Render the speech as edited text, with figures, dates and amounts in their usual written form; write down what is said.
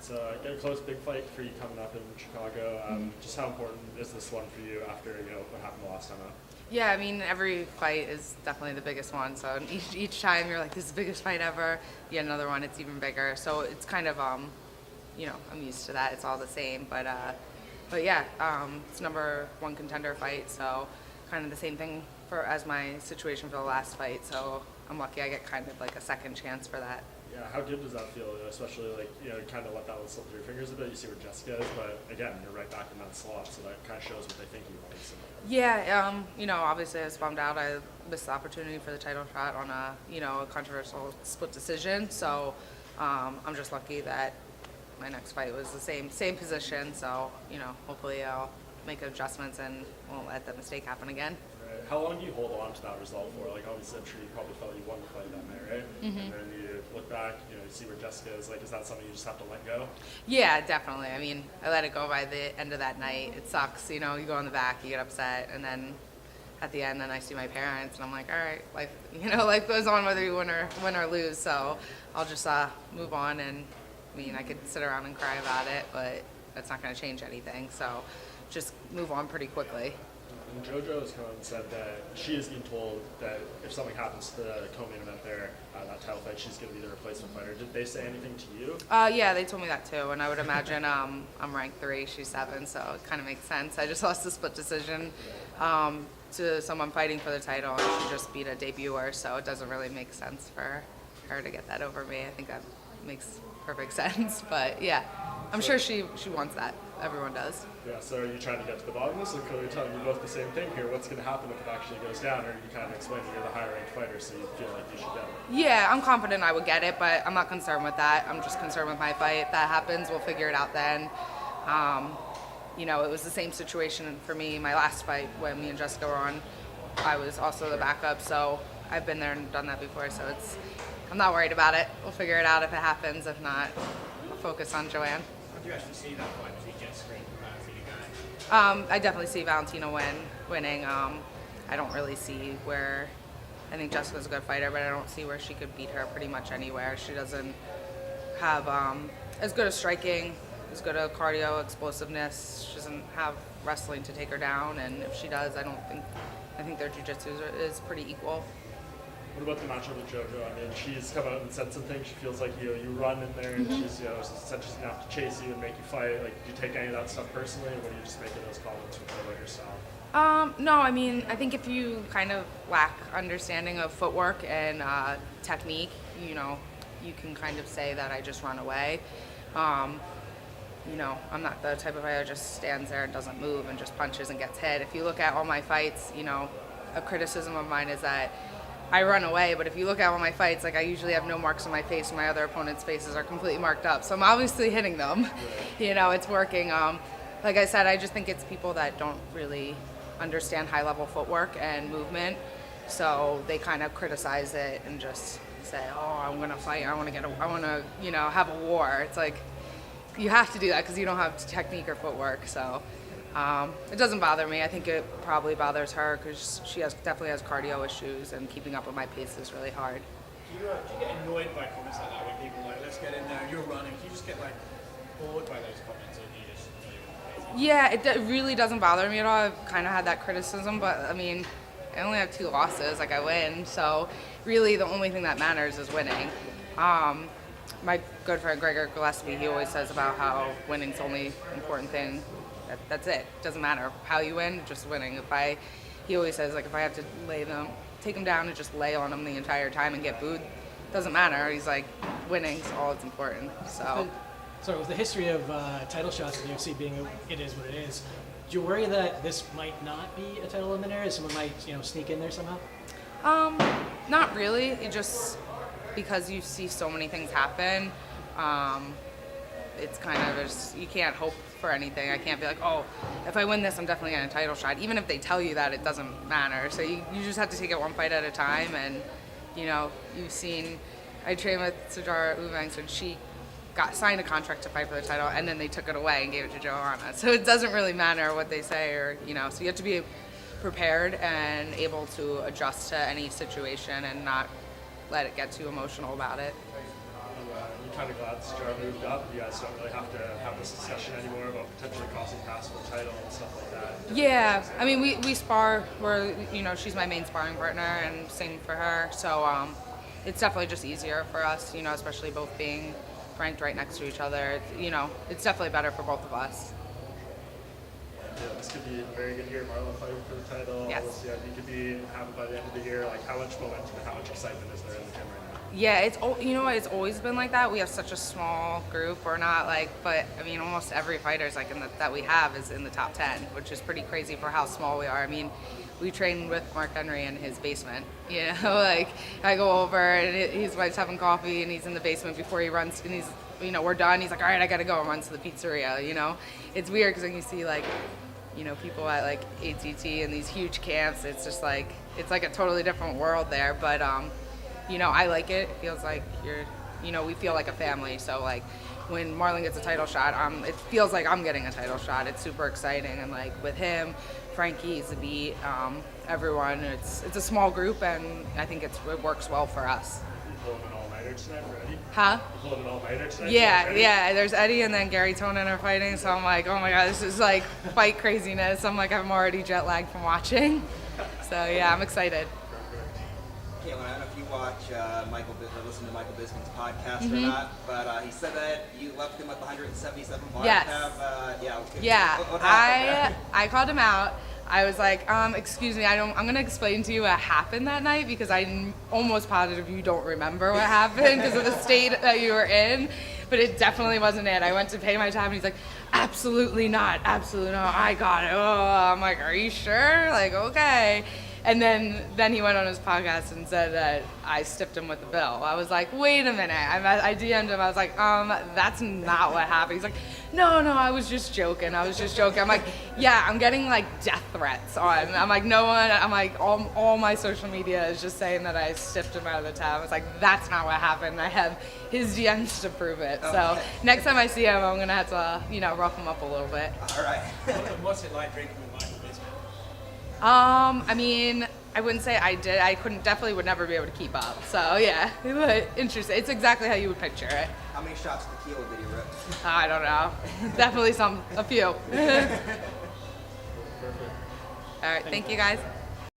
So get a close, big fight for you coming up in Chicago. Just how important is this one for you after what happened the last time out? Yeah, I mean, every fight is definitely the biggest one. So each time you're like, this is the biggest fight ever. You get another one, it's even bigger. So it's kind of, I'm used to that. It's all the same. But yeah, it's number one contender fight. So kind of the same thing as my situation for the last fight. So I'm lucky I get kind of like a second chance for that. Yeah, how good does that feel? Especially kind of let that one slip through your fingers a bit. You see where Jessica is, but again, you're right back in that slot, so that kind of shows what they think you want. So. Yeah, obviously I was bummed out. I missed the opportunity for the title shot on a controversial split decision. So I'm just lucky that my next fight was the same position. So hopefully I'll make adjustments and won't let that mistake happen again. Right. How long do you hold on to that result for? Obviously, I'm sure you probably felt you won the fight that night, right? Mm-hmm. And then you look back, you see where Jessica is. Is that something you just have to let go? Yeah, definitely. I mean, I let it go by the end of that night. It sucks, you go in the back, you get upset, and then at the end, then I see my parents, and I'm like, all right, life goes on whether you win or lose. So I'll just move on. And I mean, I could sit around and cry about it, but that's not going to change anything. So just move on pretty quickly. And JoJo has come out and said that she is being told that if something happens to the co-main event there, that title fight, she's going to be the replacement fighter. Did they say anything to you? Yeah, they told me that too, and I would imagine I'm ranked 3, she's 7, so it kind of makes sense. I just lost a split decision to someone fighting for the title, and she just beat a debuter, so it doesn't really make sense for her to get that over me. I think that makes perfect sense, but yeah, I'm sure she wants that. Everyone does. Yeah, so are you trying to get to the bottom of this? Or you're telling me both the same thing here. What's going to happen if it actually goes down? Or you kind of explain that you're the higher ranked fighter, so you feel like you should get it? Yeah, I'm confident I would get it, but I'm not concerned with that. I'm just concerned with my fight. If that happens, we'll figure it out then. It was the same situation for me, my last fight when me and Jessica were on. I was also the backup, so I've been there and done that before, so I'm not worried about it. We'll figure it out if it happens. If not, I'll focus on Joanne. How do you actually see that fight between Jessica and Valentina going? I definitely see Valentina winning. I don't really see where. I think Jessica's a good fighter, but I don't see where she could beat her pretty much anywhere. She doesn't have as good a striking, as good a cardio, explosiveness. She doesn't have wrestling to take her down, and if she does, I think their jiu-jitsu is pretty equal. What about the matchup with JoJo? I mean, she's come out and said some things. She feels like you run in there, and she's said she's gonna have to chase you and make you fight. Do you take any of that stuff personally, or are you just making those comments with her about yourself? No, I mean, I think if you kind of lack understanding of footwork and technique, you can kind of say that I just run away. I'm not the type of fighter that just stands there and doesn't move and just punches and gets hit. If you look at all my fights, a criticism of mine is that I run away, but if you look at all my fights, I usually have no marks on my face, and my other opponents' faces are completely marked up. So I'm obviously hitting them. It's working. Like I said, I just think it's people that don't really understand high-level footwork and movement, so they kind of criticize it and just say, "Oh, I'm gonna fight. I want to have a war." It's like you have to do that because you don't have technique or footwork. So. It doesn't bother me. I think it probably bothers her because she definitely has cardio issues, and keeping up with my pace is really hard. Do you get annoyed by comments like that when people are like, let's get in there, you're running? Do you just get bored by those comments, and you just Yeah, it really doesn't bother me at all. I've kind of had that criticism, but I mean, I only have 2 losses. I win, so really the only thing that matters is winning. My good friend Gregor Gillespie, he always says about how winning's the only important thing. That's it. Doesn't matter how you win, just winning. He always says if I have to take them down and just lay on them the entire time and get booed, doesn't matter. He's like, winning's all that's important. So with the history of title shots in the UFC being it is what it is, do you worry that this might not be a title eliminator? Someone might sneak in there somehow? Not really. It just because you see so many things happen. It's kind of just, you can't hope for anything. I can't be like, oh, if I win this, I'm definitely getting a title shot. Even if they tell you that, it doesn't matter. So you just have to take it one fight at a time. And, you've seen, I trained with Sajara Eubanks, and she signed a contract to fight for the title, and then they took it away and gave it to Joanna. So it doesn't really matter what they say, or, so you have to be prepared and able to adjust to any situation and not let it get too emotional about it. kind of glad Jar moved up. You guys don't really have to have this discussion anymore about potentially crossing paths for the title and stuff like that. Yeah, I mean, we spar. We're, she's my main sparring partner, and same for her. So it's definitely just easier for us, especially both being ranked right next to each other. It's definitely better for both of us. Yeah, this could be a very good year. Marlon fighting for the title. Yes. You could have it by the end of the year. Like, how much momentum and how much excitement is there in the gym right now? Yeah, it's always been like that. We have such a small group. We're not but I mean, almost every fighter's that we have is in the top 10, which is pretty crazy for how small we are. I mean, we train with Mark Henry in his basement. I go over and his wife's having coffee and he's in the basement before he runs, and he's, we're done. He's like, all right, I gotta go, and runs to the pizzeria. It's weird because when you see people at ATT and these huge camps, it's just it's like a totally different world there. But I like it. It feels like we feel like a family. So when Marlon gets a title shot, it feels like I'm getting a title shot. It's super exciting. And with him, Frankie, Zabit, everyone, it's a small group, and I think it works well for us. You pulling an all-nighter tonight for Eddie? Huh? You pulling an all-nighter tonight? Yeah. There's Eddie and then Gary Tonin are fighting. So I'm like, oh my God, this is fight craziness. I'm I'm already jet lagged from watching. So yeah, I'm excited. Katlyn, I don't know if you watch listen to Michael Bisping's podcast or not, but he said that you left him at the 177 bar Yes. cap. Yeah, what happened? I called him out. I was like, excuse me, I'm going to explain to you what happened that night, because I'm almost positive you don't remember what happened because of the state that you were in, but it definitely wasn't it. I went to pay my tab and he's like, absolutely not, I got it. Oh, I'm like, are you sure? Okay. And then he went on his podcast and said that I stiffed him with the bill. I was like, wait a minute. I DM'd him. I was like, that's not what happened. He's like, no, I was just joking. I'm like, yeah, I'm getting death threats on. I'm like, no one. I'm like, all my social media is just saying that I stiffed him out of the tab. I was like, that's not what happened. I have his DMs to prove it. So next time I see him, I'm gonna have to, rough him up a little bit. All right. What's it like drinking with Michael Bisping? I mean, I wouldn't say I did. I definitely would never be able to keep up. So yeah, but interesting. It's exactly how you would picture it. How many shots of tequila did he rip? I don't know. Definitely a few. All right, thank you guys.